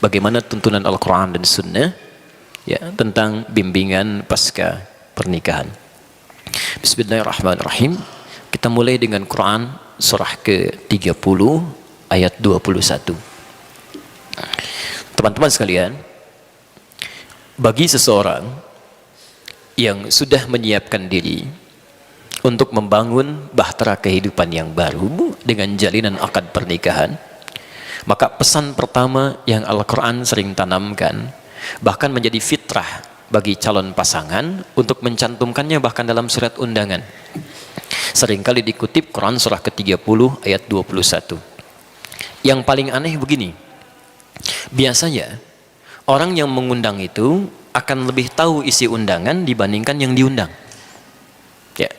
bagaimana tuntunan Al-Quran dan Sunnah ya, tentang bimbingan pasca pernikahan. Bismillahirrahmanirrahim. Kita mulai dengan Quran surah ke-30 ayat 21. Teman-teman sekalian, bagi seseorang yang sudah menyiapkan diri untuk membangun bahtera kehidupan yang baru dengan jalinan akad pernikahan, maka pesan pertama yang Al-Quran sering tanamkan, bahkan menjadi fitrah bagi calon pasangan untuk mencantumkannya bahkan dalam surat undangan. Seringkali dikutip Quran surah ke-30 ayat 21. Yang paling aneh begini, biasanya orang yang mengundang itu akan lebih tahu isi undangan dibandingkan yang diundang. Ya,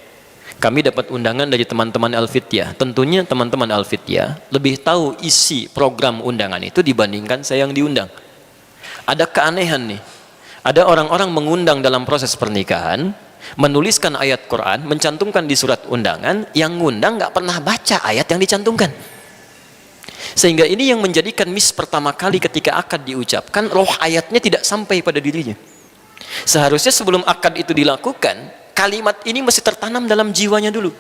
kami dapat undangan dari teman-teman Al-Fityah. Tentunya teman-teman Al-Fityah lebih tahu isi program undangan itu dibandingkan saya yang diundang. Ada keanehan nih. Ada orang-orang mengundang dalam proses pernikahan, menuliskan ayat Quran, mencantumkan di surat undangan, yang ngundang nggak pernah baca ayat yang dicantumkan. Sehingga ini yang menjadikan miss pertama kali ketika akad diucapkan, roh ayatnya tidak sampai pada dirinya. Seharusnya sebelum akad itu dilakukan, kalimat ini mesti tertanam dalam jiwanya dulu,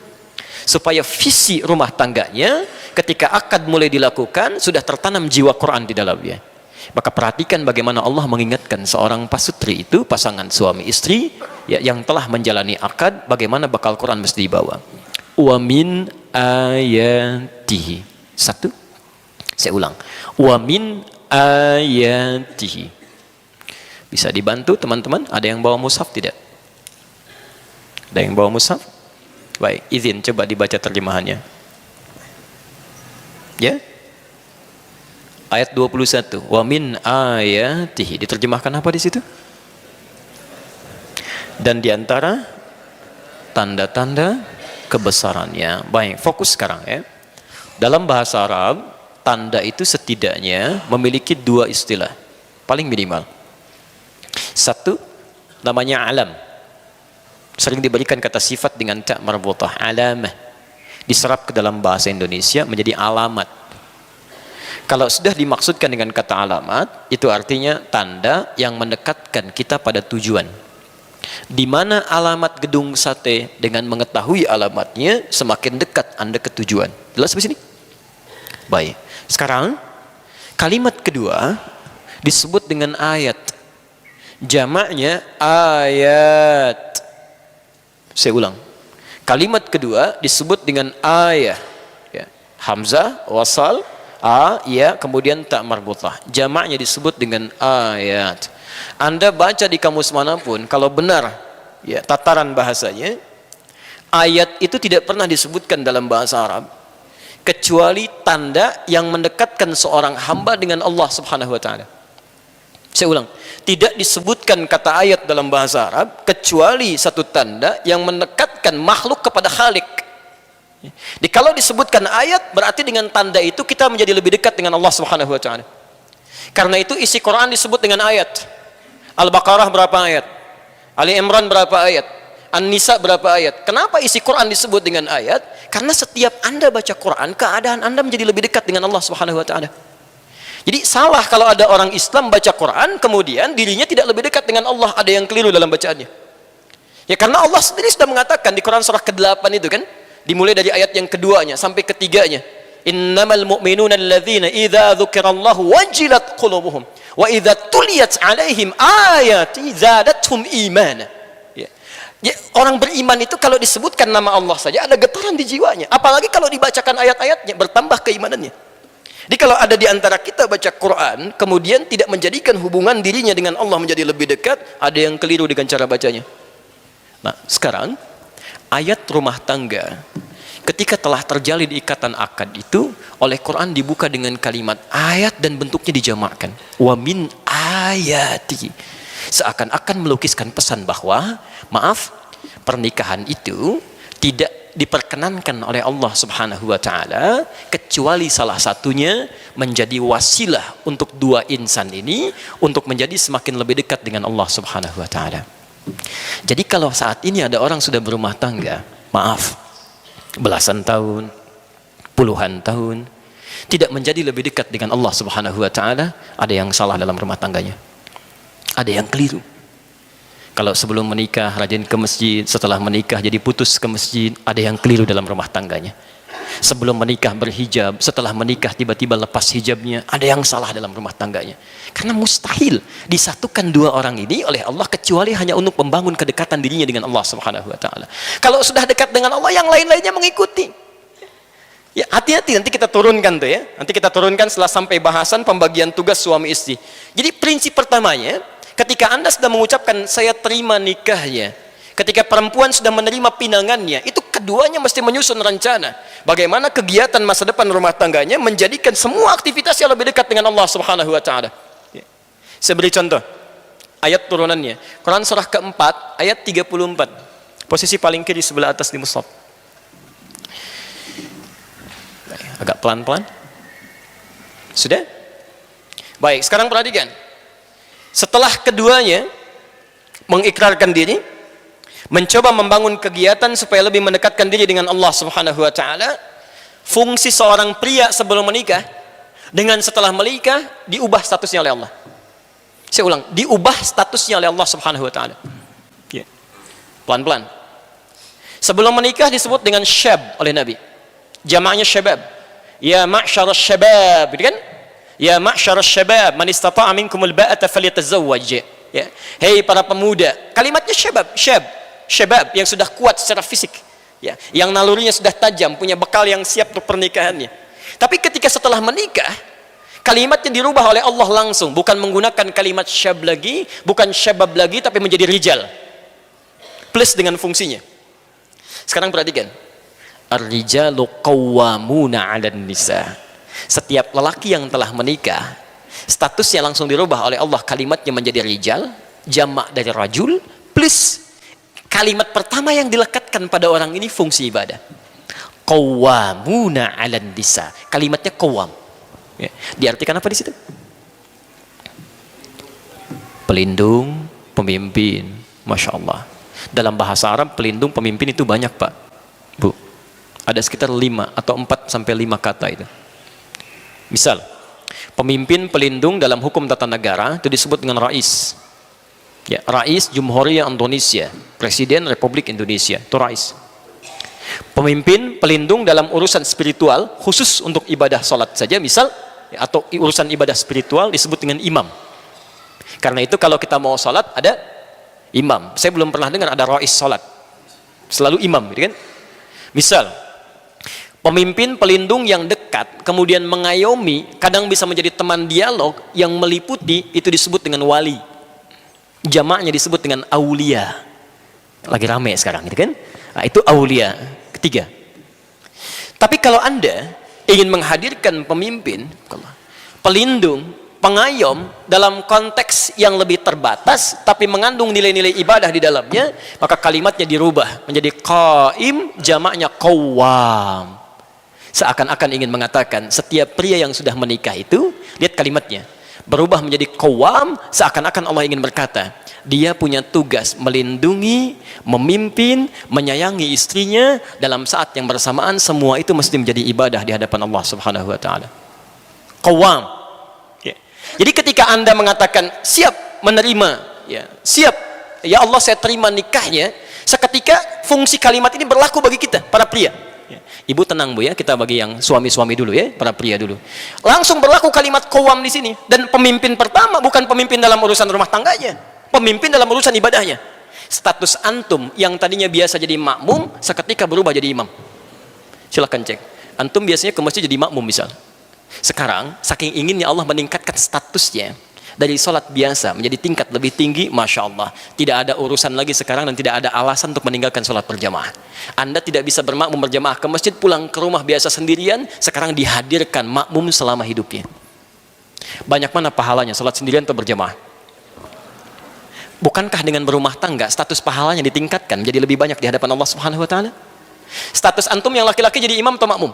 supaya visi rumah tangganya ketika akad mulai dilakukan sudah tertanam jiwa Quran di dalamnya. Maka perhatikan bagaimana Allah mengingatkan seorang pasutri itu, pasangan suami istri ya, yang telah menjalani akad, bagaimana bakal Quran mesti dibawa. Wa min ayatihi. Satu, saya ulang. Wa min ayatihi. Bisa dibantu teman-teman? Ada yang bawa mushaf tidak? Ada yang bawa mushaf? Baik, izin coba dibaca terjemahannya. Ya? Ayat 21. Wa min ayatihi. Diterjemahkan apa di situ? Dan diantara tanda-tanda kebesarannya. Baik, fokus sekarang ya. Dalam bahasa Arab, tanda itu setidaknya memiliki dua istilah, paling minimal. Satu, namanya alam. Sering diberikan kata sifat dengan ta' marbutah, alamah. Diserap ke dalam bahasa Indonesia menjadi alamat. Kalau sudah dimaksudkan dengan kata alamat, itu artinya tanda yang mendekatkan kita pada tujuan. Di mana alamat gedung sate, dengan mengetahui alamatnya, semakin dekat Anda ke tujuan. Jelas di sini? Baik. Sekarang kalimat kedua disebut dengan ayat. Jamaknya ayat. Saya ulang. Kalimat kedua disebut dengan ayat. Ya. Hamzah, wasal, a, ya, kemudian tak marbutah. Jamaknya disebut dengan ayat. Anda baca di kamus manapun, kalau benar ya tataran bahasanya, ayat itu tidak pernah disebutkan dalam bahasa Arab kecuali tanda yang mendekatkan seorang hamba dengan Allah Subhanahu wa taala. Saya ulang, tidak disebutkan kata ayat dalam bahasa Arab kecuali satu tanda yang mendekatkan makhluk kepada Khalik. Jadi kalau disebutkan ayat, berarti dengan tanda itu kita menjadi lebih dekat dengan Allah Subhanahu wa taala. Karena itu isi Quran disebut dengan ayat. Al-Baqarah berapa ayat? Ali Imran berapa ayat? An-Nisa berapa ayat? Kenapa isi Quran disebut dengan ayat? Karena setiap Anda baca Quran, keadaan Anda menjadi lebih dekat dengan Allah Subhanahu wa taala. Jadi salah kalau ada orang Islam baca Quran kemudian dirinya tidak lebih dekat dengan Allah, ada yang keliru dalam bacaannya. Ya karena Allah sendiri sudah mengatakan di Quran surah ke-8 itu kan, dimulai dari ayat yang keduanya sampai ketiganya. Innamal mu'minuna alladzina idza dzukirallahu wajilat qulubuhum wa idza tuliyat alaihim ayati zadatuhum imana. Ya, orang beriman itu kalau disebutkan nama Allah saja ada getaran di jiwanya, apalagi kalau dibacakan ayat-ayatnya bertambah keimanannya. Jadi kalau ada di antara kita baca Quran kemudian tidak menjadikan hubungan dirinya dengan Allah menjadi lebih dekat, ada yang keliru dengan cara bacanya. Nah, sekarang ayat rumah tangga ketika telah terjalin ikatan akad itu oleh Quran dibuka dengan kalimat ayat dan bentuknya dijamakkan. Wa min ayati. Seakan-akan melukiskan pesan bahwa maaf, pernikahan itu tidak diperkenankan oleh Allah Subhanahu wa taala kecuali salah satunya menjadi wasilah untuk dua insan ini untuk menjadi semakin lebih dekat dengan Allah Subhanahu wa taala. Jadi kalau saat ini ada orang sudah berumah tangga, maaf, belasan tahun, puluhan tahun, tidak menjadi lebih dekat dengan Allah Subhanahu wa taala, ada yang salah dalam rumah tangganya. Ada yang keliru. Kalau sebelum menikah rajin ke masjid, setelah menikah jadi putus ke masjid, ada yang keliru dalam rumah tangganya. Sebelum menikah berhijab, setelah menikah tiba-tiba lepas hijabnya, ada yang salah dalam rumah tangganya. Karena mustahil disatukan dua orang ini oleh Allah kecuali hanya untuk membangun kedekatan dirinya dengan Allah Subhanahu wa taala. Kalau sudah dekat dengan Allah, yang lain-lainnya mengikuti. Ya, hati-hati, nanti kita turunkan tuh ya. Nanti kita turunkan setelah sampai bahasan pembagian tugas suami istri. Jadi prinsip pertamanya, ketika Anda sudah mengucapkan saya terima nikahnya, ketika perempuan sudah menerima pinangannya, itu keduanya mesti menyusun rencana bagaimana kegiatan masa depan rumah tangganya menjadikan semua aktivitas yang lebih dekat dengan Allah Subhanahu wa taala. Saya beri contoh ayat turunannya. Quran surah keempat ayat 34. Posisi paling kiri sebelah atas di mushaf. Agak pelan-pelan. Sudah? Baik, sekarang perhatikan. Setelah keduanya mengikrarkan diri, mencoba membangun kegiatan supaya lebih mendekatkan diri dengan Allah Subhanahu wa taala, fungsi seorang pria sebelum menikah dengan setelah menikah diubah statusnya oleh Allah. Saya ulang, diubah statusnya oleh Allah Subhanahu wa taala. Ya. Pelan-pelan. Sebelum menikah disebut dengan syab oleh Nabi. Jamaknya syabab. Ya ma'syarasy syabab, gitu kan? Ya ma'syarasy syabab, man istata'a minkumul ba'ata falyatazawwaj. Ya. Hei para pemuda, kalimatnya syabab yang sudah kuat secara fisik, ya, yang nalurinya sudah tajam, punya bekal yang siap untuk pernikahannya. Tapi ketika setelah menikah, kalimatnya dirubah oleh Allah langsung, bukan menggunakan kalimat syab lagi, bukan syabab lagi, tapi menjadi rijal. Plus dengan fungsinya. Sekarang perhatikan. Ar-rijalu qawwamuna 'alan nisa. Setiap lelaki yang telah menikah, statusnya langsung dirubah oleh Allah, kalimatnya menjadi rijal, jamak dari rajul, plus kalimat pertama yang dilekatkan pada orang ini fungsi ibadah. Qawwamuna 'alan nisa. Kalimatnya qawwam. Ya. Diartikan apa di situ? Pelindung, pemimpin. Masya Allah. Dalam bahasa Arab pelindung, pemimpin itu banyak, Pak, Bu. Ada sekitar 5 atau 4 sampai 5 kata itu. Misal, pemimpin pelindung dalam hukum tata negara itu disebut dengan rais. Ya, Rais Jumhuriyah Indonesia, Presiden Republik Indonesia, itu rais. Pemimpin pelindung dalam urusan spiritual khusus untuk ibadah salat saja, misal, ya, atau urusan ibadah spiritual disebut dengan imam. Karena itu kalau kita mau salat ada imam. Saya belum pernah dengar ada rais salat. Selalu imam, gitu kan? Misal, pemimpin pelindung yang dekat, kemudian mengayomi, kadang bisa menjadi teman dialog yang meliputi, itu disebut dengan wali. Jamaknya disebut dengan aulia. Lagi rame sekarang, gitu kan? Nah, itu aulia. Ketiga. Tapi kalau Anda ingin menghadirkan pemimpin, pelindung, pengayom dalam konteks yang lebih terbatas, tapi mengandung nilai-nilai ibadah di dalamnya, maka kalimatnya dirubah menjadi qaim, jamaknya qawwam. Seakan-akan ingin mengatakan setiap pria yang sudah menikah itu, lihat kalimatnya, berubah menjadi qawwam, seakan-akan Allah ingin berkata, dia punya tugas melindungi, memimpin, menyayangi istrinya dalam saat yang bersamaan, semua itu mesti menjadi ibadah di hadapan Allah Subhanahu wa taala. Qawwam. Ya. Jadi ketika Anda mengatakan siap menerima, ya, siap, ya Allah saya terima nikahnya, seketika fungsi kalimat ini berlaku bagi kita para pria. Ibu tenang Bu ya, kita bagi yang suami-suami dulu ya, para pria dulu. Langsung berlaku kalimat qawwam di sini, dan pemimpin pertama bukan pemimpin dalam urusan rumah tangganya, pemimpin dalam urusan ibadahnya. Status antum yang tadinya biasa jadi makmum, seketika berubah jadi imam. Silakan cek. Antum biasanya ke masjid jadi makmum misal. Sekarang saking inginnya Allah meningkatkan statusnya dari sholat biasa menjadi tingkat lebih tinggi, Masya Allah. Tidak ada urusan lagi sekarang dan tidak ada alasan untuk meninggalkan sholat berjamaah. Anda tidak bisa bermakmum berjamaah ke masjid, pulang ke rumah biasa sendirian, sekarang dihadirkan makmum selama hidupnya. Banyak mana pahalanya sholat sendirian atau berjamaah? Bukankah dengan berumah tangga status pahalanya ditingkatkan menjadi lebih banyak di hadapan Allah Subhanahu wa taala? Status antum yang laki-laki jadi imam atau makmum?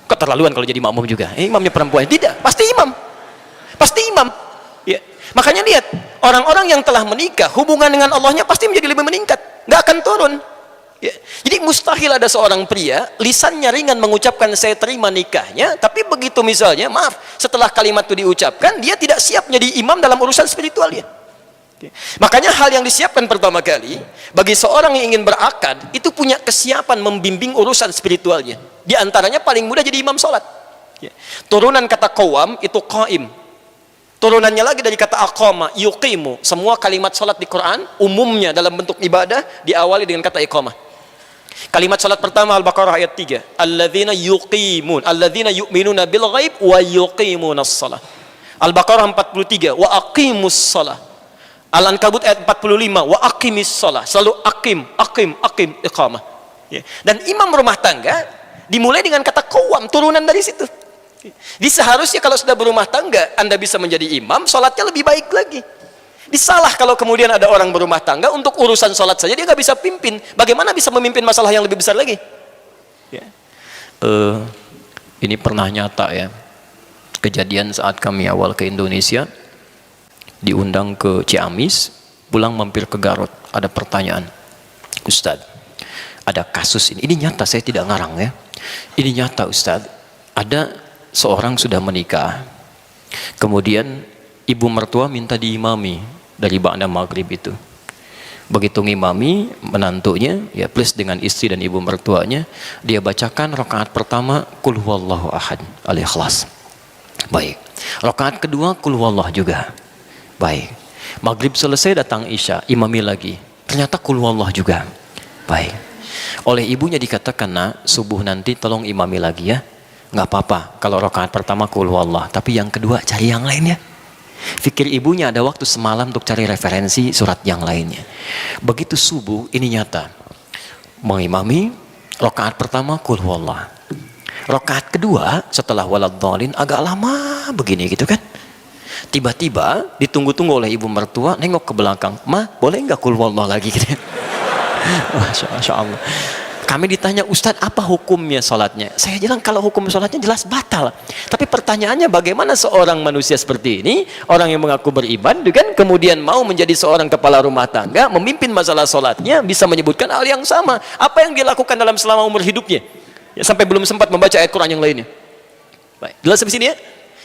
Keterlaluan kalau jadi makmum juga. Imamnya perempuan. Tidak, pasti imam. Pasti imam. Ya. Makanya lihat, orang-orang yang telah menikah, hubungan dengan Allahnya pasti menjadi lebih meningkat. Nggak akan turun. Ya. Jadi mustahil ada seorang pria lisannya ringan mengucapkan saya terima nikahnya, tapi begitu misalnya, maaf, setelah kalimat itu diucapkan, dia tidak siap menjadi imam dalam urusan spiritualnya. Oke. Makanya hal yang disiapkan pertama kali bagi seorang yang ingin berakad itu punya kesiapan membimbing urusan spiritualnya. Di antaranya paling mudah jadi imam sholat. Ya. Turunan kata qawam itu qaim. Turunannya lagi dari kata aqama, yuqimu. Semua kalimat sholat di Quran umumnya dalam bentuk ibadah diawali dengan kata iqamah. Kalimat salat pertama Al-Baqarah ayat 3. Alladzina yuqimun, alladzina yu'minuna bil ghaib wa yuqimunas shalah. Al-Baqarah 43, wa aqimus shalah. Al-Ankabut ayat 45, wa aqimis shalah. Selalu aqim, iqamah. Ya. Dan imam rumah tangga dimulai dengan kata qawam, turunan dari situ. Jadi seharusnya kalau sudah berumah tangga Anda bisa menjadi imam, salatnya lebih baik lagi. Disalah kalau kemudian ada orang berumah tangga untuk urusan sholat saja dia nggak bisa pimpin. Bagaimana bisa memimpin masalah yang lebih besar lagi? Ya. Ini pernah nyata ya. Kejadian saat kami awal ke Indonesia, diundang ke Ciamis, pulang mampir ke Garut. Ada pertanyaan, Ustadz, ada kasus ini. Ini nyata, saya tidak ngarang ya. Ini nyata Ustadz. Ada seorang sudah menikah, kemudian ibu mertua minta diimami dari ba'da maghrib itu. Begitu ngimami menantunya, ya plus dengan istri dan ibu mertuanya, dia bacakan rakaat pertama qul huwallahu ahad al-ikhlas. Baik. Rakaat kedua qul huwallah juga. Baik. Maghrib selesai datang isya, imami lagi. Ternyata qul huwallah juga. Baik. Oleh ibunya dikatakan, "Nak, subuh nanti tolong imami lagi ya." Nggak apa-apa kalau rakaat pertama qul huwallah, tapi yang kedua cari yang lain ya. Fikir ibunya ada waktu semalam untuk cari referensi surat yang lainnya. Begitu subuh ini nyata, mengimami rakaat pertama qul huwallah, rakaat kedua setelah waladhdallin agak lama begini gitu kan. Tiba-tiba ditunggu-tunggu oleh ibu mertua, nengok ke belakang, "Ma, boleh nggak qul huwallah lagi?" gitu. Masya Allah. Kami ditanya, "Ustadz, apa hukumnya sholatnya?" Saya bilang, kalau hukum sholatnya jelas batal. Tapi pertanyaannya, bagaimana seorang manusia seperti ini, orang yang mengaku beriman, kan, kemudian mau menjadi seorang kepala rumah tangga, memimpin masalah sholatnya, bisa menyebutkan hal yang sama. Apa yang dia lakukan dalam selama umur hidupnya? Ya, sampai belum sempat membaca ayat Quran yang lainnya. Baik, jelas sampai sini ya?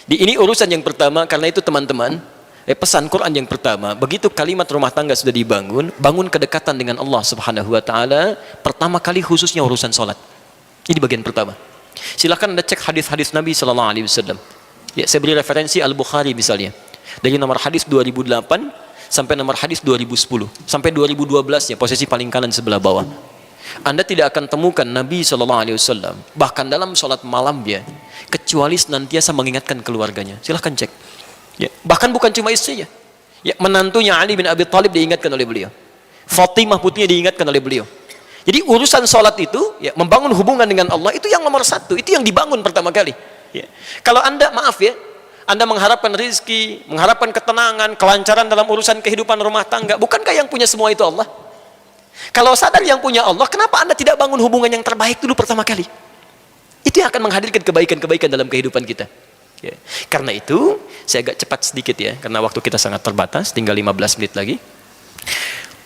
Ini urusan yang pertama, karena itu teman-teman, pesan Quran yang pertama, begitu kalimat rumah tangga sudah dibangun, bangun kedekatan dengan Allah Subhanahu wa taala, pertama kali khususnya urusan salat. Ini bagian pertama. Silakan Anda cek hadis-hadis Nabi sallallahu alaihi wasallam. Ya, saya beri referensi Al-Bukhari misalnya. Dari nomor hadis 2008 sampai nomor hadis 2010, sampai 2012 ya, posisi paling kanan sebelah bawah. Anda tidak akan temukan Nabi sallallahu alaihi wasallam bahkan dalam salat malam dia kecuali senantiasa mengingatkan keluarganya. Silakan cek. Ya, bahkan bukan cuma istrinya, ya, menantunya Ali bin Abi Thalib diingatkan oleh beliau, Fatimah putrinya diingatkan oleh beliau. Jadi urusan sholat itu, ya, membangun hubungan dengan Allah itu yang nomor satu, itu yang dibangun pertama kali. Ya. Kalau Anda, maaf ya, Anda mengharapkan rizki, mengharapkan ketenangan, kelancaran dalam urusan kehidupan rumah tangga, bukankah yang punya semua itu Allah? Kalau sadar yang punya Allah, kenapa Anda tidak bangun hubungan yang terbaik dulu pertama kali? Itu yang akan menghadirkan kebaikan-kebaikan dalam kehidupan kita. Ya. Karena itu saya agak cepat sedikit ya, karena waktu kita sangat terbatas, tinggal 15 menit lagi.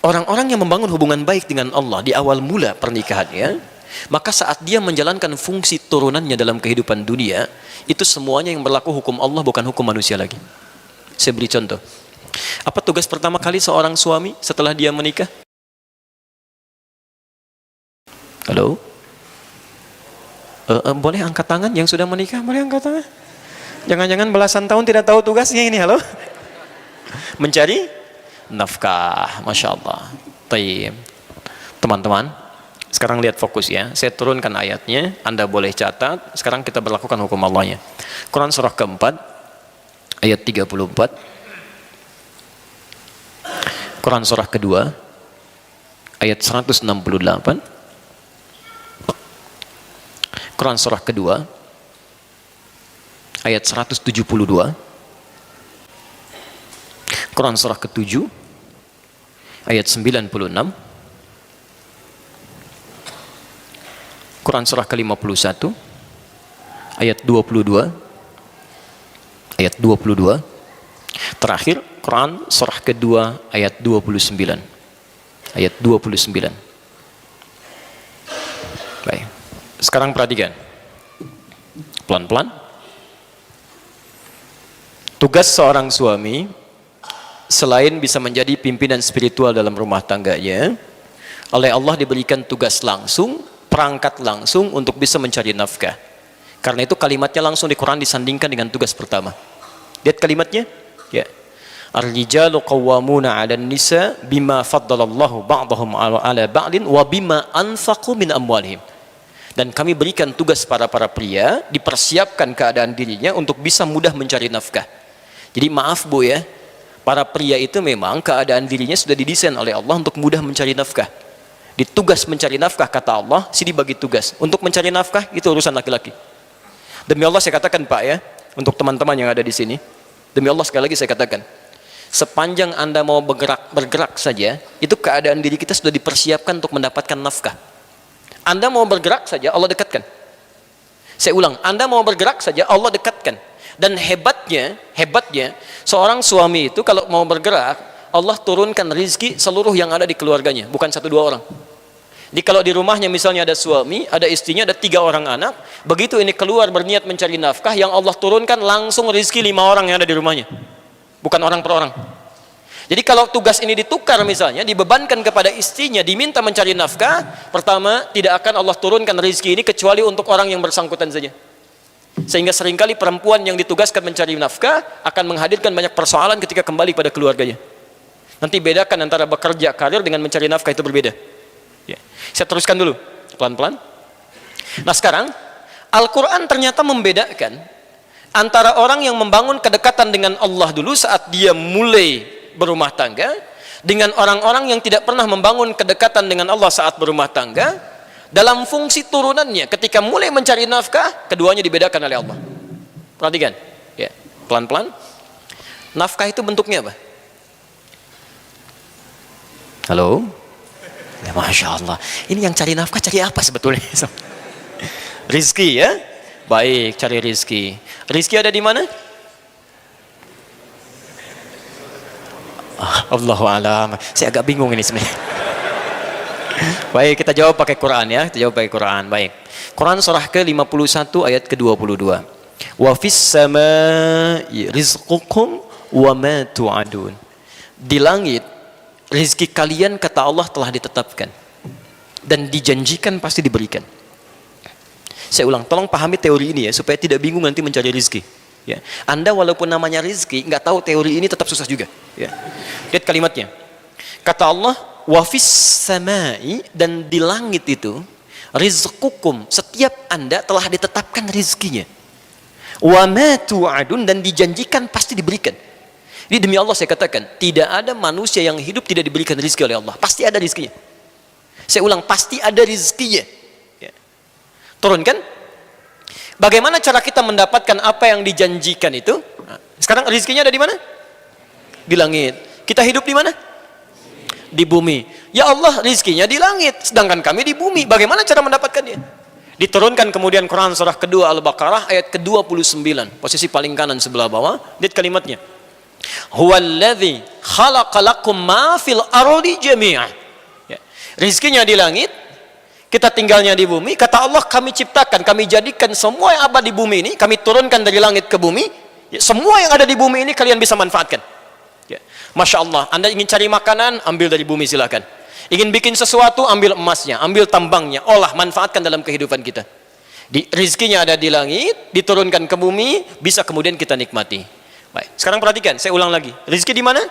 Orang-orang yang membangun hubungan baik dengan Allah di awal mula pernikahannya, maka saat dia menjalankan fungsi turunannya dalam kehidupan dunia, itu semuanya yang berlaku hukum Allah, bukan hukum manusia lagi. Saya beri contoh. Apa tugas pertama kali seorang suami setelah dia menikah? Halo? Boleh angkat tangan yang sudah menikah? Boleh angkat tangan? Jangan-jangan belasan tahun tidak tahu tugasnya ini, halo? Mencari nafkah, Masya Allah. Taib. Teman-teman, sekarang lihat fokus ya. Saya turunkan ayatnya, Anda boleh catat. Sekarang kita berlakukan hukum Allahnya. Quran surah keempat, ayat 34. Quran surah kedua, ayat 168. Quran surah kedua, ayat 172. Quran surah ke-7 ayat 96. Quran surah ke-51 ayat 22. Ayat 22. Terakhir Quran surah kedua ayat 29. Ayat 29. Sekarang perhatikan. Pelan-pelan. Tugas seorang suami selain bisa menjadi pimpinan spiritual dalam rumah tangganya, oleh Allah diberikan tugas langsung, perangkat langsung untuk bisa mencari nafkah. Karena itu kalimatnya langsung di Quran disandingkan dengan tugas pertama. Lihat kalimatnya, ya. Ar-rijalu qawwamuna 'alan nisa bima faddalallahu ba'dahum 'ala ba'din wa bima anfaqu min amwalihim. Dan kami berikan tugas para pria, dipersiapkan keadaan dirinya untuk bisa mudah mencari nafkah. Jadi maaf Bu ya, para pria itu memang keadaan dirinya sudah didesain oleh Allah untuk mudah mencari nafkah. Di tugas mencari nafkah kata Allah, sini bagi tugas. Untuk mencari nafkah itu urusan laki-laki. Demi Allah saya katakan Pak ya, untuk teman-teman yang ada di sini, demi Allah sekali lagi saya katakan, sepanjang Anda mau bergerak saja, itu keadaan diri kita sudah dipersiapkan untuk mendapatkan nafkah. Anda mau bergerak saja, Allah dekatkan. Saya ulang, Anda mau bergerak saja, Allah dekatkan. Dan hebatnya, seorang suami itu kalau mau bergerak, Allah turunkan rizki seluruh yang ada di keluarganya, bukan 1-2 orang. Jadi kalau di rumahnya misalnya ada suami, ada istrinya, ada 3 orang anak, begitu ini keluar berniat mencari nafkah, yang Allah turunkan langsung rizki 5 orang yang ada di rumahnya, bukan orang per orang. Jadi kalau tugas ini ditukar misalnya, dibebankan kepada istrinya, diminta mencari nafkah, pertama tidak akan Allah turunkan rizki ini kecuali untuk orang yang bersangkutan saja. Sehingga seringkali perempuan yang ditugaskan mencari nafkah akan menghadirkan banyak persoalan ketika kembali pada keluarganya. Nanti bedakan antara bekerja karir dengan mencari nafkah, itu berbeda ya. Saya teruskan dulu pelan-pelan. Nah sekarang Al-Quran ternyata membedakan antara orang yang membangun kedekatan dengan Allah dulu saat dia mulai berumah tangga, dengan orang-orang yang tidak pernah membangun kedekatan dengan Allah saat berumah tangga. Dalam fungsi turunannya ketika mulai mencari nafkah, keduanya dibedakan oleh Allah. Perhatikan ya, pelan-pelan. Nafkah itu bentuknya apa? Halo? Ya, Masya Allah, ini yang cari nafkah cari apa sebetulnya? Rizki ya? Baik, cari rizki. Rizki ada di mana? Allahu a'lam. Saya agak bingung ini sebenarnya. Baik, kita jawab pakai Quran ya. Kita jawab pakai Quran. Baik. Quran surah ke-51 ayat ke-22. Wa fis samaa'i rizqukum wa ma tu'adun. Di langit rezeki kalian kata Allah telah ditetapkan dan dijanjikan pasti diberikan. Saya ulang, tolong pahami teori ini ya supaya tidak bingung nanti mencari rezeki. Ya. Anda walaupun namanya rezeki, nggak tahu teori ini tetap susah juga. Ya. Lihat kalimatnya. Kata Allah, wa fis samai, dan di langit itu rizqukum, setiap Anda telah ditetapkan rizkinya. Wa ma tu'adun, dan dijanjikan pasti diberikan. Ini demi Allah saya katakan, tidak ada manusia yang hidup tidak diberikan rizki oleh Allah. Pasti ada rizkinya. Saya ulang, pasti ada rizkinya. Ya. Turunkan. Bagaimana cara kita mendapatkan apa yang dijanjikan itu? Nah, sekarang rizkinya ada di mana? Di langit. Kita hidup di mana? Di bumi. Ya Allah, rizkinya di langit, sedangkan kami di bumi. Bagaimana cara mendapatkannya? Diturunkan kemudian Quran surah kedua Al-Baqarah ayat ke-29, posisi paling kanan sebelah bawah. Lihat kalimatnya. Huwallazi khalaqalakum ma fil ardi jami'ah. Ya. Rizkinya di langit, kita tinggalnya di bumi. Kata Allah, kami ciptakan, kami jadikan semua yang ada di bumi ini, kami turunkan dari langit ke bumi. Ya, semua yang ada di bumi ini kalian bisa manfaatkan. Ya. Masya Allah, Anda ingin cari makanan, ambil dari bumi silakan. Ingin bikin sesuatu, ambil emasnya, ambil tambangnya, olah, manfaatkan dalam kehidupan kita. Rizkinya ada di langit, diturunkan ke bumi, bisa kemudian kita nikmati. Baik, sekarang perhatikan, saya ulang lagi. Rizki di mana?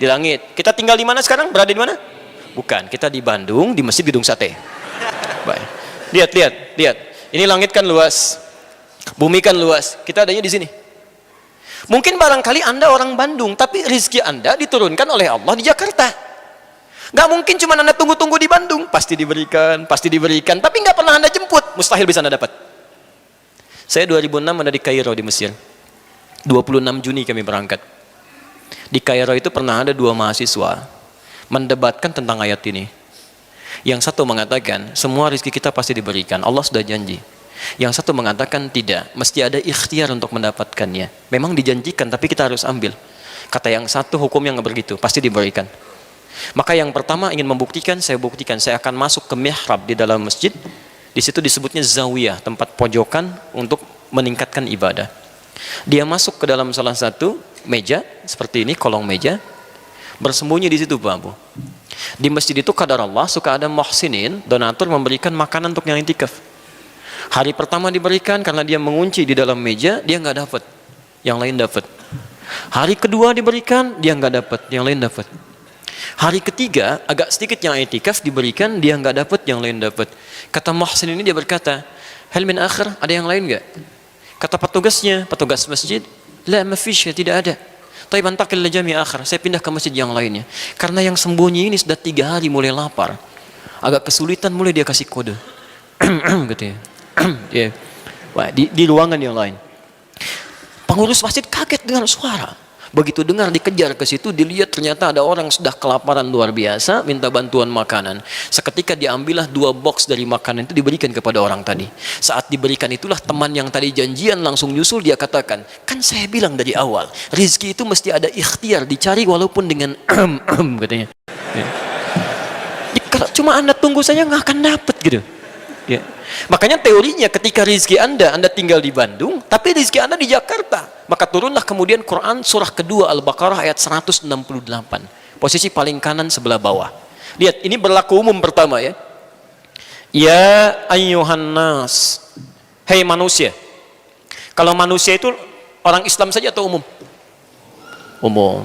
Di langit. Kita tinggal di mana sekarang? Berada di mana? Bukan, kita di Bandung, di Masjid Gedung Sate. Baik. Lihat. Ini langit kan luas, bumi kan luas. Kita adanya di sini. Mungkin barangkali Anda orang Bandung, tapi rizki Anda diturunkan oleh Allah di Jakarta. Gak mungkin cuma Anda tunggu-tunggu di Bandung. Pasti diberikan. Tapi gak pernah Anda jemput. Mustahil bisa Anda dapat. Saya 2006 ada di Kairo di Mesir. 26 Juni kami berangkat. Di Kairo itu pernah ada 2 mahasiswa mendebatkan tentang ayat ini. Yang satu mengatakan, semua rizki kita pasti diberikan. Allah sudah janji. Yang satu mengatakan tidak, mesti ada ikhtiar untuk mendapatkannya. Memang dijanjikan, tapi kita harus ambil. Kata yang satu, hukumnya nggak begitu, pasti diberikan. Maka yang pertama ingin membuktikan, saya buktikan. Saya akan masuk ke mihrab di dalam masjid. Di situ disebutnya zawiyah, tempat pojokan untuk meningkatkan ibadah. Dia masuk ke dalam salah satu meja seperti ini, kolong meja, bersembunyi di situ, Pak Abu. Di masjid itu kadar Allah suka ada muhsinin, donatur memberikan makanan untuk yang intikaf. Hari pertama diberikan, karena dia mengunci di dalam meja, dia nggak dapat, yang lain dapat. Hari kedua diberikan, dia nggak dapat, yang lain dapat. Hari ketiga agak sedikit yang itikaf diberikan, dia nggak dapat, yang lain dapat. Kata muhsin ini, dia berkata, hal min akhir, ada yang lain nggak? Kata petugasnya, petugas masjid, la mafish, tidak ada. Tapi bantakil jami akhir, saya pindah ke masjid yang lainnya. Karena yang sembunyi ini sudah 3 hari mulai lapar, agak kesulitan, mulai dia kasih kode, gitu ya. Yeah. Wah, di ruangan yang lain. Pengurus masjid kaget dengan suara. Begitu dengar, dikejar ke situ, dilihat ternyata ada orang sudah kelaparan luar biasa, minta bantuan makanan. Seketika diambillah 2 box dari makanan itu, diberikan kepada orang tadi. Saat diberikan itulah teman yang tadi janjian langsung nyusul, dia katakan, kan saya bilang dari awal, rizki itu mesti ada ikhtiar, dicari walaupun dengan katanya. Ya. Kalau cuma Anda tunggu saja nggak akan dapat gitu. Ya. Makanya teorinya ketika rizki Anda tinggal di Bandung, tapi rizki Anda di Jakarta, maka turunlah kemudian Quran surah kedua Al-Baqarah ayat 168, posisi paling kanan sebelah bawah. Lihat, ini berlaku umum pertama ya. Ya ayyuhan nas, hei manusia. Kalau manusia itu orang Islam saja atau umum? Umum.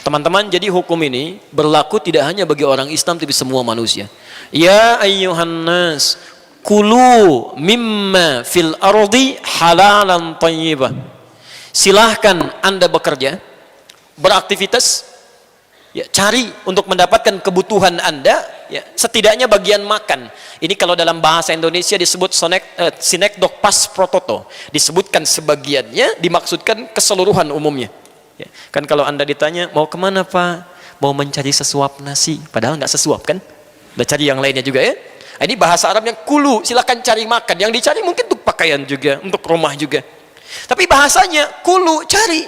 Teman-teman, jadi hukum ini berlaku tidak hanya bagi orang Islam tapi semua manusia. Ya ayyuhan nas, kulu mimma fil ardi halalan thayyibah. Silahkan Anda bekerja, beraktivitas, ya, cari untuk mendapatkan kebutuhan Anda, ya, setidaknya bagian makan. Ini kalau dalam bahasa Indonesia disebut sinekdok pas prototo, disebutkan sebagiannya, dimaksudkan keseluruhan umumnya. Ya, kan kalau Anda ditanya mau kemana Pak, mau mencari sesuap nasi, padahal nggak sesuap kan, udah cari yang lainnya juga ya. Ini bahasa Arabnya kulu, silakan cari makan. Yang dicari mungkin untuk pakaian juga, untuk rumah juga. Tapi bahasanya kulu, cari.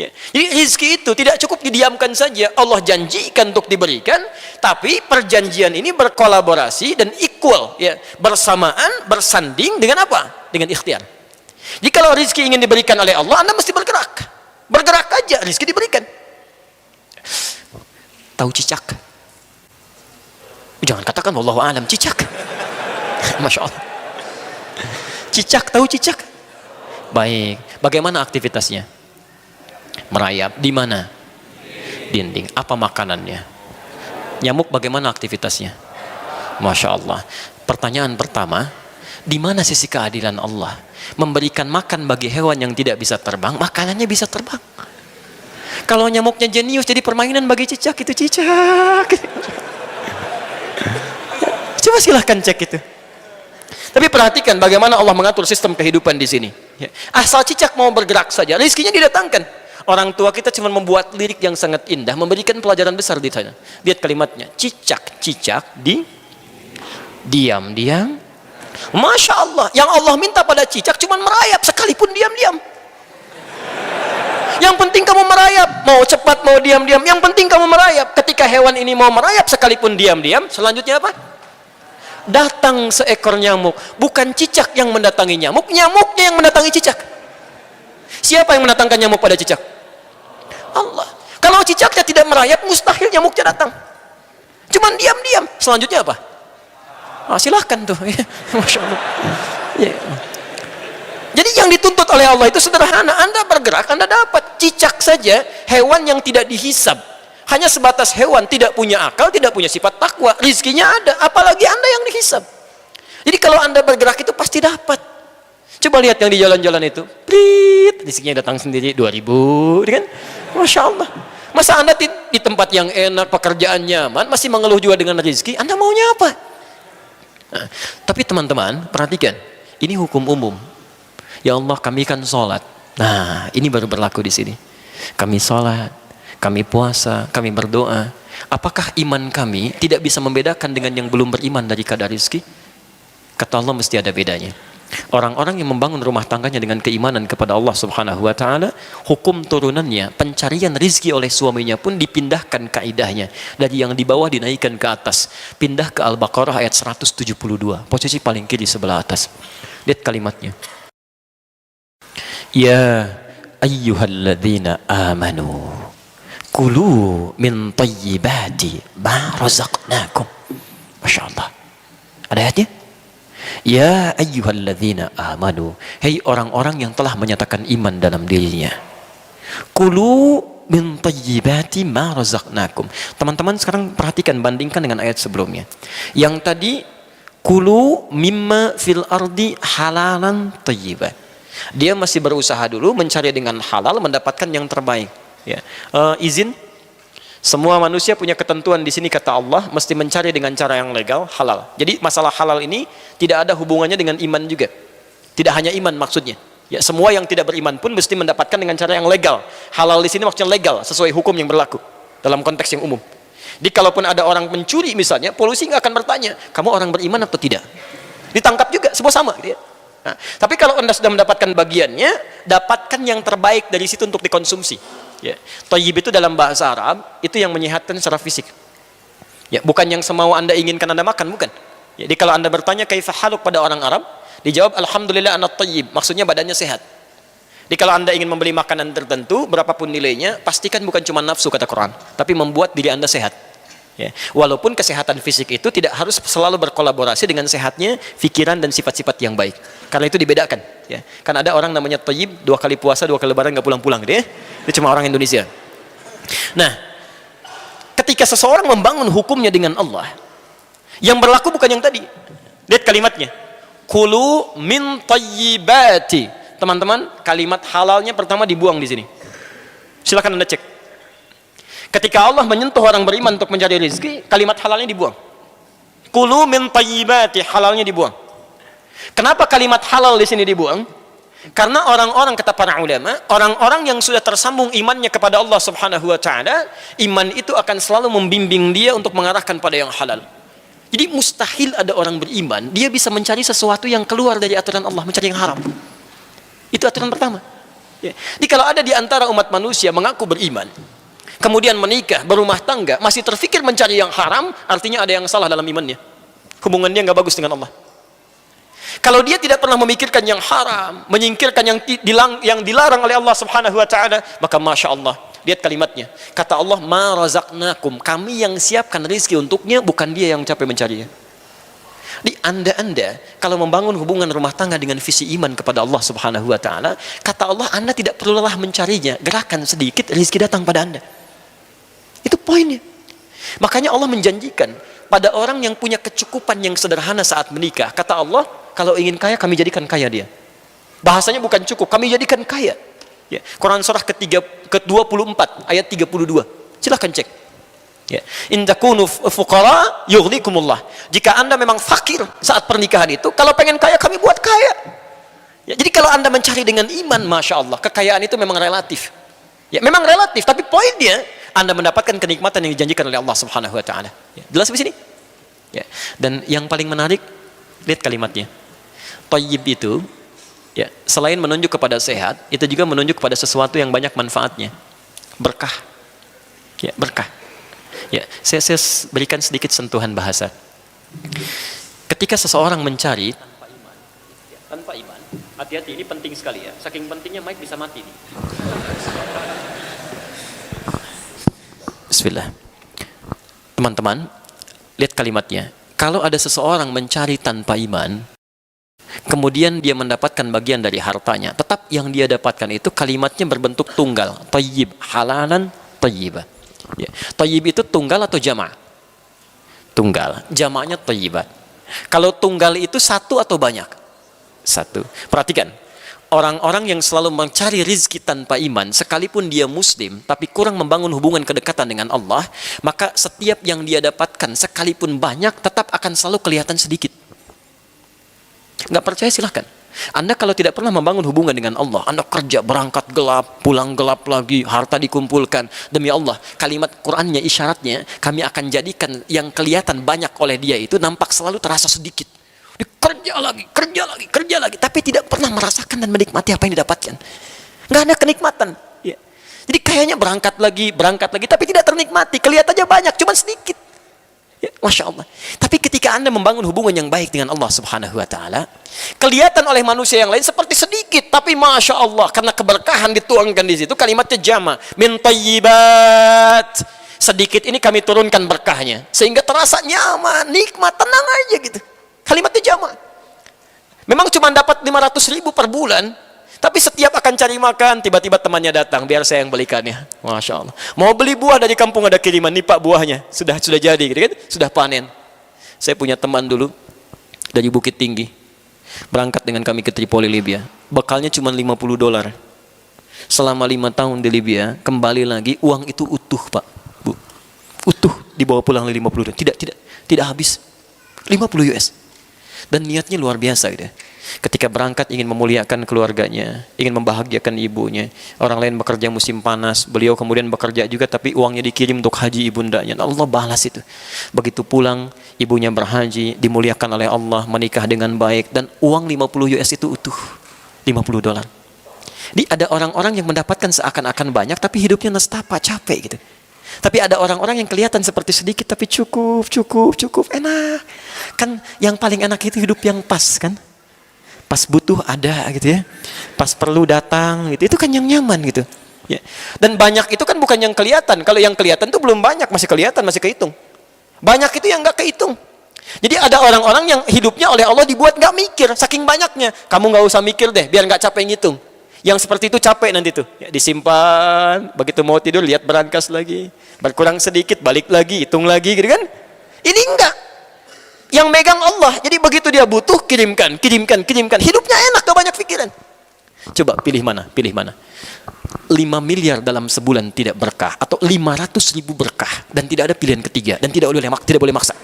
Ya. Jadi rezeki itu tidak cukup didiamkan saja. Allah janjikan untuk diberikan, tapi perjanjian ini berkolaborasi dan equal, ya, bersamaan, bersanding dengan apa? Dengan ikhtiar. Jadi kalau rezeki ingin diberikan oleh Allah, Anda mesti bergerak. Bergerak aja, rezeki diberikan. Tahu cicak? Jangan katakan wallahu alam, cicak. Masya Allah. Cicak, tahu cicak? Baik, bagaimana aktivitasnya? Merayap, di mana? Dinding. Apa makanannya? Nyamuk bagaimana aktivitasnya? Masya Allah. Pertanyaan pertama, di mana sisi keadilan Allah? Memberikan makan bagi hewan yang tidak bisa terbang, makanannya bisa terbang. Kalau nyamuknya jenius jadi permainan bagi cicak, itu cicak. Coba silahkan cek itu. Tapi perhatikan bagaimana Allah mengatur sistem kehidupan di sini. Ya. Asal cicak mau bergerak saja, rezekinya didatangkan. Orang tua kita cuma membuat lirik yang sangat indah, memberikan pelajaran besar di sana. Lihat kalimatnya, cicak-cicak diam-diam. Masya Allah, yang Allah minta pada cicak cuma merayap, sekalipun diam-diam. Yang penting kamu merayap, mau cepat mau diam-diam, yang penting kamu merayap. Ketika hewan ini mau merayap sekalipun diam-diam, selanjutnya apa? Datang seekor nyamuk. Bukan cicak yang mendatangi nyamuk, nyamuknya yang mendatangi cicak. Siapa yang mendatangkan nyamuk pada cicak? Allah. Kalau cicaknya tidak merayap, mustahil nyamuknya datang. Cuman diam-diam. Selanjutnya apa? Silahkan tuh. Masya Allah. Ya. Jadi yang dituntut oleh Allah itu sederhana. Anda bergerak, Anda dapat. Cicak saja, hewan yang tidak dihisab, hanya sebatas hewan, tidak punya akal, tidak punya sifat takwa, rizkinya ada, apalagi Anda yang dihisab. Jadi kalau Anda bergerak itu pasti dapat. Coba lihat yang di jalan-jalan itu, prit, rizkinya datang sendiri 2000, kan? Masya Allah. Masa Anda di tempat yang enak, pekerjaan nyaman, masih mengeluh juga dengan rizki, Anda maunya apa? Nah, tapi teman-teman, perhatikan, ini hukum umum. Ya Allah, kami kan sholat. Nah, ini baru berlaku di sini. Kami sholat, kami puasa, kami berdoa. Apakah iman kami tidak bisa membedakan dengan yang belum beriman dari kadar rizki? Kata Allah, mesti ada bedanya. Orang-orang yang membangun rumah tangganya dengan keimanan kepada Allah Subhanahu wa taala, hukum turunannya, pencarian rizki oleh suaminya pun dipindahkan kaidahnya dari yang di bawah dinaikkan ke atas. Pindah ke Al-Baqarah ayat 172, posisi paling kiri sebelah atas. Lihat kalimatnya. Ya ayyuhalladzina amanu kulu min thayyibati ma razaqnakum. Masya Allah. Ada ayatnya? Ya ayyuhalladzina amanu, hei orang-orang yang telah menyatakan iman dalam dirinya. Kulu min thayyibati ma razaqnakum. Teman-teman sekarang perhatikan, bandingkan dengan ayat sebelumnya. Yang tadi kulu mimma fil ardi halalan thayyiban. Dia masih berusaha dulu mencari dengan halal, mendapatkan yang terbaik. Ya. Izin. Semua manusia punya ketentuan di sini, kata Allah, mesti mencari dengan cara yang legal, halal. Jadi masalah halal ini tidak ada hubungannya dengan iman juga. Tidak hanya iman maksudnya. Ya, semua yang tidak beriman pun mesti mendapatkan dengan cara yang legal. Halal di sini maksudnya legal, sesuai hukum yang berlaku dalam konteks yang umum. Jadi kalaupun ada orang mencuri misalnya, polisi nggak akan bertanya, kamu orang beriman atau tidak. Ditangkap juga, semua sama. Gitu ya. Nah, tapi kalau Anda sudah mendapatkan bagiannya, dapatkan yang terbaik dari situ untuk dikonsumsi. Ya. Thayyib itu dalam bahasa Arab itu yang menyehatkan secara fisik. Ya, bukan yang semau Anda inginkan Anda makan, bukan. Jadi kalau Anda bertanya kaifa haluk pada orang Arab, dijawab alhamdulillah ana thayyib, maksudnya badannya sehat. Jadi kalau Anda ingin membeli makanan tertentu berapapun nilainya, pastikan bukan cuma nafsu kata Quran, tapi membuat diri Anda sehat. Ya. Walaupun kesehatan fisik itu tidak harus selalu berkolaborasi dengan sehatnya pikiran dan sifat-sifat yang baik. Karena itu dibedakan. Ya. Kan ada orang namanya thayyib, 2 kali puasa, 2 kali lebaran nggak pulang-pulang, gitu ya. Itu cuma orang Indonesia. Nah, ketika seseorang membangun hukumnya dengan Allah, yang berlaku bukan yang tadi. Lihat kalimatnya. Kulu min thayyibati. Teman-teman, kalimat halalnya pertama dibuang di sini. Silakan Anda cek. Ketika Allah menyentuh orang beriman untuk mencari rezeki, kalimat halalnya dibuang. Kulu min thayyibati, halalnya dibuang. Kenapa kalimat halal di sini dibuang? Karena orang-orang, kata para ulama, orang-orang yang sudah tersambung imannya kepada Allah Subhanahu wa taala, iman itu akan selalu membimbing dia untuk mengarahkan pada yang halal. Jadi mustahil ada orang beriman dia bisa mencari sesuatu yang keluar dari aturan Allah, mencari yang haram. Itu aturan pertama. Ya. Jadi kalau ada di antara umat manusia mengaku beriman, kemudian menikah, berumah tangga, masih terfikir mencari yang haram, artinya ada yang salah dalam imannya. Hubungan dia nggak bagus dengan Allah. Kalau dia tidak pernah memikirkan yang haram, menyingkirkan yang dilarang oleh Allah Subhanahu wa taala, maka Masya Allah, lihat kalimatnya. Kata Allah, ma razaqnakum, kami yang siapkan rezeki untuknya, bukan dia yang capek mencarinya. Di Anda kalau membangun hubungan rumah tangga dengan visi iman kepada Allah Subhanahu wa taala, kata Allah, Anda tidak perlu lelah mencarinya, gerakan sedikit rezeki datang pada Anda. Itu poinnya. Makanya Allah menjanjikan pada orang yang punya kecukupan yang sederhana saat menikah, kata Allah, kalau ingin kaya kami jadikan kaya dia. Bahasanya bukan cukup, kami jadikan kaya. Ya. Quran surah ke-24 ayat 32. Silahkan cek. Ya. In takunu fuqara yughnikumullah. Jika Anda memang fakir saat pernikahan itu, kalau pengen kaya kami buat kaya. Ya, jadi kalau Anda mencari dengan iman, Masya Allah, kekayaan itu memang relatif. Ya, memang relatif, tapi poinnya Anda mendapatkan kenikmatan yang dijanjikan oleh Allah Subhanahu wa taala. Ya, jelas di sini? Ya. Dan yang paling menarik, lihat kalimatnya. Thayyib itu, ya, selain menunjuk kepada sehat, itu juga menunjuk kepada sesuatu yang banyak manfaatnya. Berkah. Ya, berkah. Ya, saya berikan sedikit sentuhan bahasa. Ketika seseorang mencari tanpa iman, hati-hati, ini penting sekali ya. Saking pentingnya mic bisa mati nih. Bismillah. Teman-teman, lihat kalimatnya. Kalau ada seseorang mencari tanpa iman, kemudian dia mendapatkan bagian dari hartanya, tetap yang dia dapatkan itu kalimatnya berbentuk tunggal, thayyib, halalan thayyibah. Ya. Thayyib itu tunggal atau jama'? Tunggal. Jama'nya thayyibat. Kalau tunggal itu satu atau banyak? Satu. Perhatikan. Orang-orang yang selalu mencari rizki tanpa iman, sekalipun dia muslim, tapi kurang membangun hubungan kedekatan dengan Allah, maka setiap yang dia dapatkan, sekalipun banyak, tetap akan selalu kelihatan sedikit. Nggak percaya silahkan. Anda kalau tidak pernah membangun hubungan dengan Allah, Anda kerja, berangkat gelap, pulang gelap lagi, harta dikumpulkan. Demi Allah, kalimat Qur'annya, isyaratnya, kami akan jadikan yang kelihatan banyak oleh dia itu nampak selalu terasa sedikit. Dia kerja lagi, tapi tidak pernah merasakan dan menikmati apa yang didapatkan. Nggak ada kenikmatan. Ya. Jadi kayaknya berangkat lagi, tapi tidak ternikmati. Kelihatannya banyak, cuma sedikit. Ya, Masya Allah. Tapi ketika Anda membangun hubungan yang baik dengan Allah Subhanahu Wa Taala, kelihatan oleh manusia yang lain seperti sedikit, tapi Masya Allah, karena keberkahan dituangkan di situ, kalimatnya jama, min thayyibat. Sedikit ini kami turunkan berkahnya, sehingga terasa nyaman, nikmat, tenang aja gitu. Kalimatnya jama. Memang cuma dapat 500.000 per bulan, tapi setiap akan cari makan, tiba-tiba temannya datang, biar saya yang belikannya. Masya Allah. Mau beli buah dari kampung ada kiriman, nih Pak buahnya, sudah jadi, gitu kan? Sudah panen. Saya punya teman dulu dari Bukit Tinggi, berangkat dengan kami ke Tripoli, Libya. Bekalnya cuma $50. Selama 5 tahun di Libya, kembali lagi uang itu utuh, Pak, Bu. Utuh dibawa pulang 50. Tidak habis. 50 US. Dan niatnya luar biasa gitu. Ketika berangkat ingin memuliakan keluarganya, ingin membahagiakan ibunya. Orang lain bekerja musim panas, beliau kemudian bekerja juga, tapi uangnya dikirim untuk haji ibundanya. Allah balas itu. Begitu pulang, ibunya berhaji, dimuliakan oleh Allah, menikah dengan baik, dan uang 50 US itu utuh. $50. Jadi ada orang-orang yang mendapatkan seakan-akan banyak, tapi hidupnya nestapa, capek gitu. Tapi ada orang-orang yang kelihatan seperti sedikit, tapi cukup, enak. Kan yang paling enak itu hidup yang pas kan. Pas butuh ada gitu ya. Pas perlu datang gitu. Itu kan yang nyaman gitu. Ya. Dan banyak itu kan bukan yang kelihatan. Kalau yang kelihatan itu belum banyak, masih kelihatan, masih kehitung. Banyak itu yang nggak kehitung. Jadi ada orang-orang yang hidupnya oleh Allah dibuat nggak mikir, saking banyaknya. Kamu nggak usah mikir deh, biar nggak capek ngitung. Yang seperti itu capek nanti tuh, ya, disimpan, begitu mau tidur lihat berangkas lagi, berkurang sedikit balik lagi, hitung lagi, gitu kan? Ini enggak, yang megang Allah. Jadi begitu dia butuh kirimkan, hidupnya enak, gak banyak pikiran. Coba pilih mana? 5 miliar dalam sebulan tidak berkah, atau 500.000 berkah dan tidak ada pilihan ketiga dan tidak boleh maksa.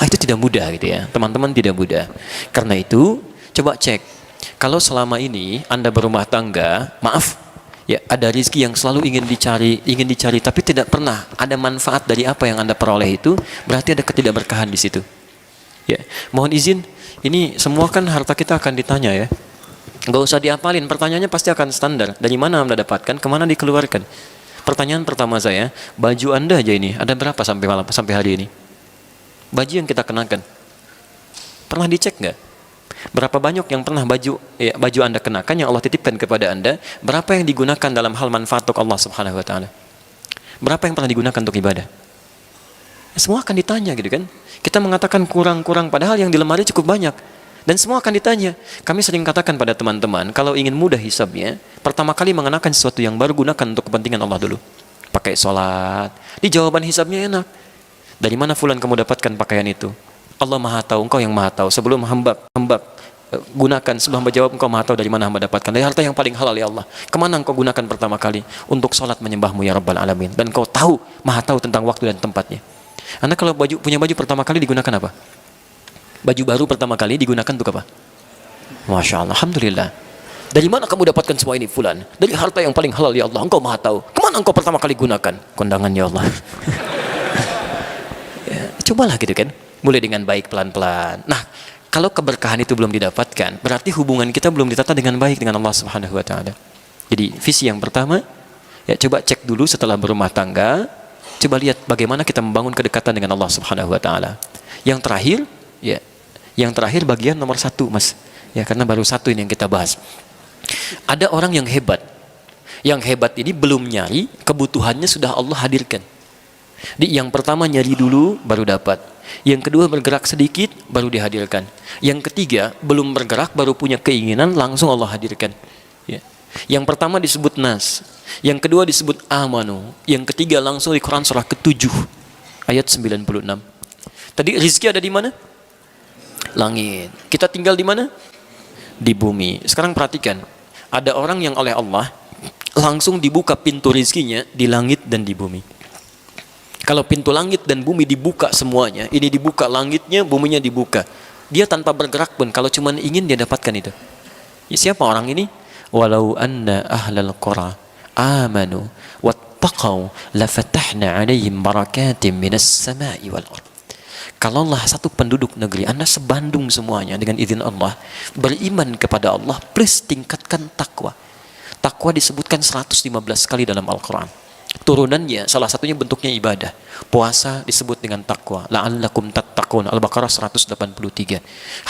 Itu tidak mudah gitu ya, teman-teman, tidak mudah. Karena itu coba cek, kalau selama ini Anda berumah tangga, maaf ya, ada rezeki yang selalu ingin dicari tapi tidak pernah ada manfaat dari apa yang Anda peroleh itu, berarti ada ketidakberkahan di situ. Ya, mohon izin, ini semua kan harta kita akan ditanya ya. Nggak usah diapalin, pertanyaannya pasti akan standar. Dari mana Anda dapatkan, kemana dikeluarkan. Pertanyaan pertama saya, baju Anda aja ini ada berapa sampai hari ini? Baju yang kita kenakan, pernah dicek nggak? Berapa banyak yang pernah baju Anda kenakan yang Allah titipkan kepada Anda? Berapa yang digunakan dalam hal manfaat untuk Allah Subhanahu Wa Taala? Berapa yang pernah digunakan untuk ibadah? Semua akan ditanya gitu kan? Kita mengatakan kurang, padahal yang di lemari cukup banyak. Dan semua akan ditanya. Kami sering katakan pada teman-teman, kalau ingin mudah hisabnya, pertama kali mengenakan sesuatu yang baru, gunakan untuk kepentingan Allah dulu. Pakai sholat, di jawaban hisabnya enak. Dari mana fulan kamu dapatkan pakaian itu? Allah Maha Tahu, engkau yang Maha Tahu. Sebelum hamba gunakan, sebelum hamba jawab, engkau Maha Tahu dari mana hamba dapatkan. Dari harta yang paling halal ya Allah. Kemana engkau gunakan pertama kali? Untuk sholat menyembahmu ya Rabbal Alamin. Dan engkau tahu, Maha Tahu tentang waktu dan tempatnya. Anda kalau punya baju pertama kali digunakan apa? Baju baru pertama kali digunakan untuk apa? Masya Allah, Alhamdulillah. Dari mana kamu dapatkan semua ini fulan? Dari harta yang paling halal ya Allah. Engkau Maha Tahu. Kemana engkau pertama kali gunakan? Kondangan ya Allah. Cobalah gitu kan, mulai dengan baik pelan-pelan. Nah, kalau keberkahan itu belum didapatkan, berarti hubungan kita belum ditata dengan baik dengan Allah Subhanahu Wa Taala. Jadi visi yang pertama, ya coba cek dulu setelah berumah tangga, coba lihat bagaimana kita membangun kedekatan dengan Allah Subhanahu Wa Taala. Yang terakhir bagian nomor 1, Mas. Ya, karena baru 1 ini yang kita bahas. Ada orang yang hebat. Yang hebat ini belum nyari, kebutuhannya sudah Allah hadirkan. Yang pertama nyari dulu baru dapat. Yang kedua bergerak sedikit baru dihadirkan. Yang ketiga belum bergerak baru punya keinginan, langsung Allah hadirkan. Ya. Yang pertama disebut nas, yang kedua disebut amanu, yang ketiga langsung di Quran surah ke-7 ayat 96. Tadi rizki ada di mana? Langit. Kita tinggal di mana? Di bumi. Sekarang perhatikan, ada orang yang oleh Allah langsung dibuka pintu rizkinya di langit dan di bumi. Kalau pintu langit dan bumi dibuka semuanya, ini dibuka langitnya, buminya dibuka, dia tanpa bergerak pun, kalau cuma ingin dia dapatkan itu. Ya, siapa orang ini? Walau anna ahlal qura amanu ittaqau lafatahna 'alaihim barakatim minas sama'i wal ardh. Kalaulah satu penduduk negeri, Anda sebandung semuanya dengan izin Allah, beriman kepada Allah, please tingkatkan takwa. Takwa disebutkan 115 kali dalam Al-Quran. Turunannya, salah satunya bentuknya ibadah. Puasa disebut dengan takwa. La'allakum tattaqun, Al-Baqarah 183.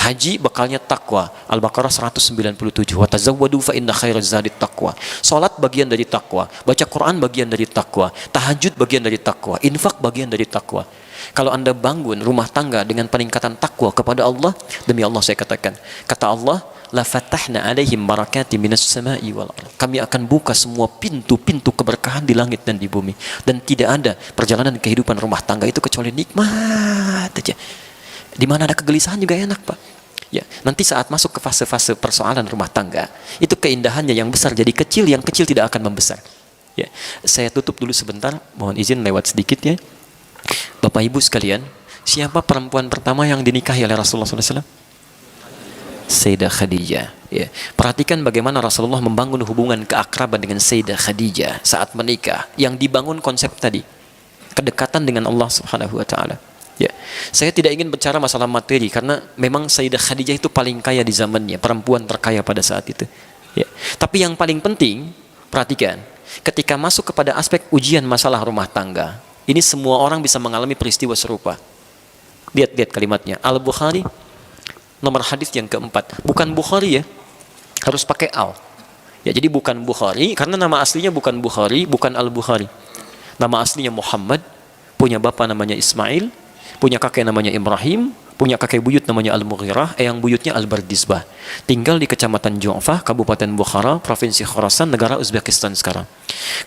Haji bekalnya takwa, Al-Baqarah 197. Wa tazawwadu fa inna khairaz zadit taqwa. Salat bagian dari takwa, baca Quran bagian dari takwa, tahajud bagian dari takwa, infak bagian dari takwa. Kalau Anda bangun rumah tangga dengan peningkatan takwa kepada Allah, demi Allah saya katakan, kata Allah, la fatahna 'alaihim barakatim minas sama'i wal ardh. Kami akan buka semua pintu-pintu keberkahan di langit dan di bumi, dan tidak ada perjalanan kehidupan rumah tangga itu kecuali nikmat aja. Di mana ada kegelisahan juga enak, Pak. Ya, nanti saat masuk ke fase-fase persoalan rumah tangga, itu keindahannya yang besar jadi kecil, yang kecil tidak akan membesar. Ya, saya tutup dulu sebentar, mohon izin lewat sedikit ya. Bapak Ibu sekalian, siapa perempuan pertama yang dinikahi oleh Rasulullah SAW? Sayyidah Khadijah. Ya. Perhatikan bagaimana Rasulullah membangun hubungan keakraban dengan Sayyidah Khadijah saat menikah. Yang dibangun konsep tadi, kedekatan dengan Allah Subhanahu Wa Taala. Ya. Saya tidak ingin bicara masalah materi karena memang Sayyidah Khadijah itu paling kaya di zamannya, perempuan terkaya pada saat itu. Ya. Tapi yang paling penting, perhatikan, ketika masuk kepada aspek ujian masalah rumah tangga, ini semua orang bisa mengalami peristiwa serupa. Lihat kalimatnya. Al-Bukhari, nomor hadis yang keempat. Bukan Bukhari ya, harus pakai al. Ya, jadi bukan Bukhari, karena nama aslinya bukan Bukhari, bukan Al-Bukhari. Nama aslinya Muhammad, punya bapak namanya Ismail, punya kakek namanya Ibrahim, punya kakek buyut namanya Al-Mughirah, yang buyutnya Al-Bardizbah. Tinggal di Kecamatan Ju'fah, Kabupaten Bukhara, Provinsi Khorasan, negara Uzbekistan sekarang.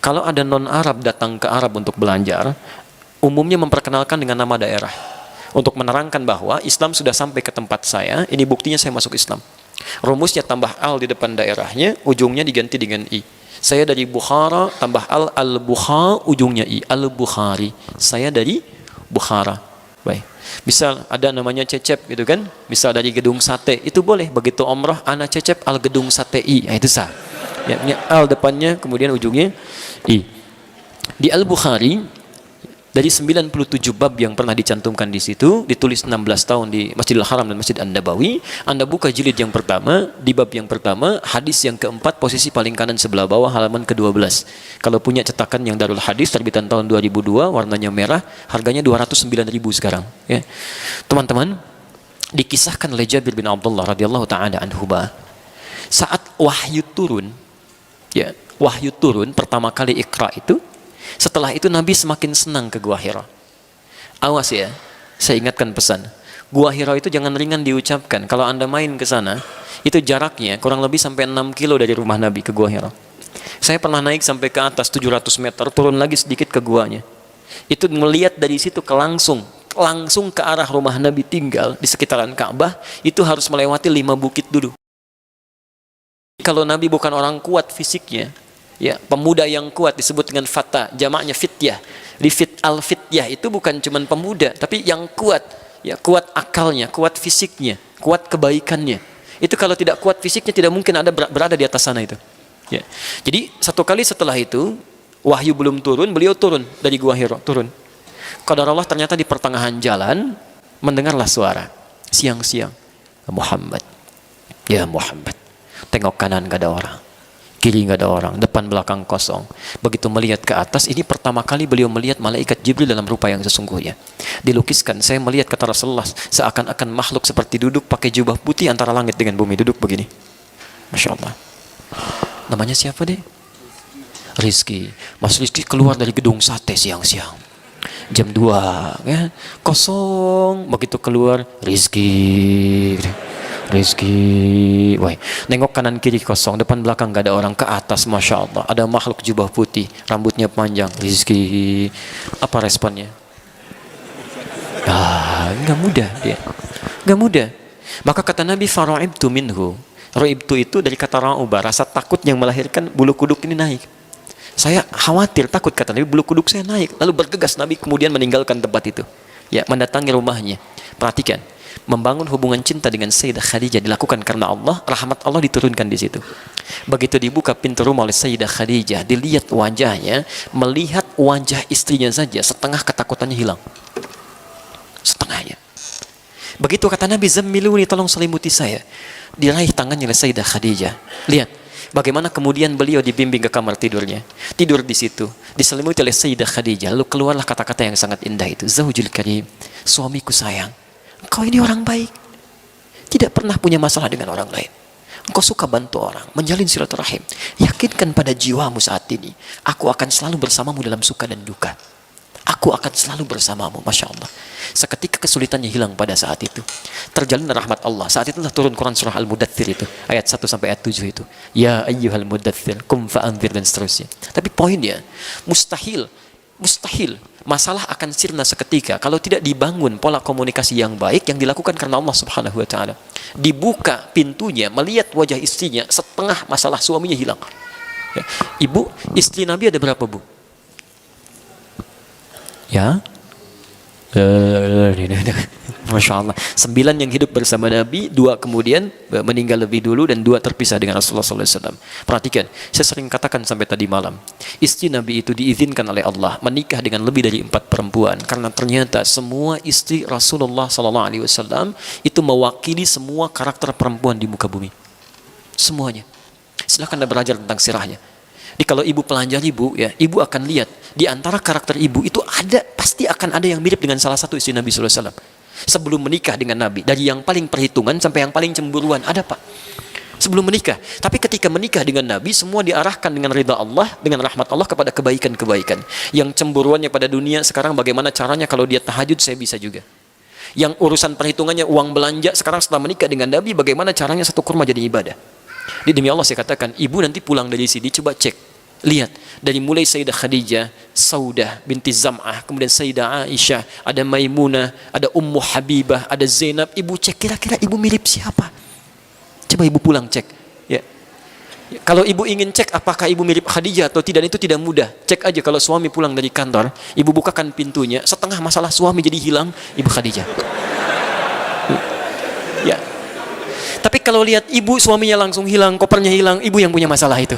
Kalau ada non-Arab datang ke Arab untuk belajar, umumnya memperkenalkan dengan nama daerah. Untuk menerangkan bahwa Islam sudah sampai ke tempat saya, ini buktinya saya masuk Islam. Rumusnya tambah al di depan daerahnya, ujungnya diganti dengan i. Saya dari Bukhara, tambah al-Bukha, ujungnya i, Al-Bukhari. Saya dari Bukhara. Baik. Misal ada namanya Cecep gitu kan, misal dari gedung sate, itu boleh. Begitu umrah, ana Cecep al gedung sate i, itu sah. Ya, al depannya, kemudian ujungnya i. Di Al-Bukhari, dari 97 bab yang pernah dicantumkan di situ, ditulis 16 tahun di Masjidil Haram dan Masjid An-Nabawi. Anda buka jilid yang pertama, di bab yang pertama, hadis yang keempat, posisi paling kanan sebelah bawah, halaman ke-12. Kalau punya cetakan yang Darul Hadis, terbitan tahun 2002, warnanya merah, harganya 209.000 sekarang. Ya. Teman-teman, dikisahkan oleh Jabir bin Abdullah radhiyallahu ta'ala anhuma, saat wahyu turun, ya, wahyu turun pertama kali Iqra itu, setelah itu Nabi semakin senang ke Gua Hira. Awas ya, saya ingatkan pesan. Gua Hira itu jangan ringan diucapkan. Kalau Anda main ke sana, itu jaraknya kurang lebih sampai 6 kilo dari rumah Nabi ke Gua Hira. Saya pernah naik sampai ke atas 700 meter, turun lagi sedikit ke guanya. Itu melihat dari situ ke langsung ke arah rumah Nabi tinggal di sekitaran Ka'bah, itu harus melewati 5 bukit dulu. Kalau Nabi bukan orang kuat fisiknya, ya, pemuda yang kuat disebut dengan fata, jamaknya fityah. Di al-fityah itu bukan cuma pemuda, tapi yang kuat, ya, kuat akalnya, kuat fisiknya, kuat kebaikannya. Itu kalau tidak kuat fisiknya tidak mungkin ada berada di atas sana itu. Ya. Jadi satu kali setelah itu, wahyu belum turun, beliau turun dari Gua Hira, turun. Qadarullah ternyata di pertengahan jalan mendengarlah suara siang-siang, Muhammad, ya Muhammad. Tengok kanan gak ada orang, kiri nggak ada orang, depan belakang kosong. Begitu melihat ke atas, ini pertama kali beliau melihat malaikat Jibril dalam rupa yang sesungguhnya. Dilukiskan, saya melihat kata Rasulullah, seakan-akan makhluk seperti duduk pakai jubah putih antara langit dengan bumi, duduk begini. Masya Allah. Namanya siapa deh? Rizki. Mas Rizki keluar dari gedung sate siang-siang, jam 2 ya, kosong. Begitu keluar, Rizki, wah, nengok kanan kiri kosong, depan belakang gak ada orang, ke atas Masya Allah ada makhluk jubah putih, rambutnya panjang, Rizki. Apa responnya? Nggak mudah dia, nggak mudah. Maka kata Nabi, fara'ibtu minhu. Ra'ibtu itu dari kata ra'uba, rasa takut yang melahirkan bulu kuduk ini naik. Saya khawatir, takut, kata Nabi, bulu kuduk saya naik. Lalu bergegas Nabi kemudian meninggalkan tempat itu, ya, mendatangi rumahnya. Perhatikan, membangun hubungan cinta dengan Sayyidah Khadijah dilakukan karena Allah, rahmat Allah diturunkan di situ. Begitu dibuka pintu rumah oleh Sayyidah Khadijah, dilihat wajahnya, melihat wajah istrinya saja, setengah ketakutannya hilang. Setengahnya. Begitu kata Nabi, zammiluni, tolong selimuti saya. Diraih tangannya oleh Sayyidah Khadijah. Lihat bagaimana kemudian beliau dibimbing ke kamar tidurnya. Tidur di situ, diselimuti oleh Sayyidah Khadijah. Lalu keluarlah kata-kata yang sangat indah itu. Zaujul karim, suamiku sayang, engkau ini orang baik, tidak pernah punya masalah dengan orang lain. Engkau suka bantu orang, menjalin silaturahim. Yakinkan pada jiwamu saat ini, aku akan selalu bersamamu dalam suka dan duka. Aku akan selalu bersamamu, Masya Allah. Seketika kesulitannya hilang pada saat itu. Terjalin rahmat Allah. Saat itulah turun Quran surah Al-Mudaththir itu. Ayat 1 sampai ayat 7 itu. Ya ayyuhal mudaththir, kum fa'anzir, dan seterusnya. Tapi poinnya, mustahil masalah akan sirna seketika kalau tidak dibangun pola komunikasi yang baik yang dilakukan karena Allah Subhanahu wa taala. Dibuka pintunya, melihat wajah istrinya, setengah masalah suaminya hilang. Ya. Ibu, istri Nabi ada berapa, Bu? Ya, Masya Allah. 9 yang hidup bersama Nabi, 2 kemudian meninggal lebih dulu, dan 2 terpisah dengan Rasulullah SAW. Perhatikan, saya sering katakan sampai tadi malam, istri Nabi itu diizinkan oleh Allah menikah dengan lebih dari 4 perempuan, karena ternyata semua istri Rasulullah SAW itu mewakili semua karakter perempuan di muka bumi. Semuanya. Silahkan Anda belajar tentang sirahnya. Jadi kalau ibu pelajari, Bu, ya, ibu akan lihat di antara karakter ibu itu pasti akan ada yang mirip dengan salah satu istri Nabi SAW. Sebelum menikah dengan Nabi, dari yang paling perhitungan sampai yang paling cemburuan, ada, Pak. Sebelum menikah. Tapi ketika menikah dengan Nabi, semua diarahkan dengan ridha Allah, dengan rahmat Allah kepada kebaikan-kebaikan. Yang cemburuannya pada dunia, sekarang bagaimana caranya kalau dia tahajud, saya bisa juga. Yang urusan perhitungannya uang belanja, sekarang setelah menikah dengan Nabi, bagaimana caranya satu kurma jadi ibadah. Jadi demi Allah saya katakan, ibu nanti pulang dari sini, coba cek. Lihat, dari mulai Sayyidah Khadijah, Saudah binti Zam'ah, kemudian Sayyidah Aisyah, ada Maimunah, ada Ummu Habibah, ada Zainab. Ibu cek kira-kira ibu mirip siapa. Coba ibu pulang cek. Ya. Kalau ibu ingin cek apakah ibu mirip Khadijah atau tidak, itu tidak mudah. Cek aja kalau suami pulang dari kantor, ibu bukakan pintunya, setengah masalah suami jadi hilang, ibu Khadijah. Ya. Tapi kalau lihat ibu, suaminya langsung hilang, kopernya hilang, ibu yang punya masalah itu.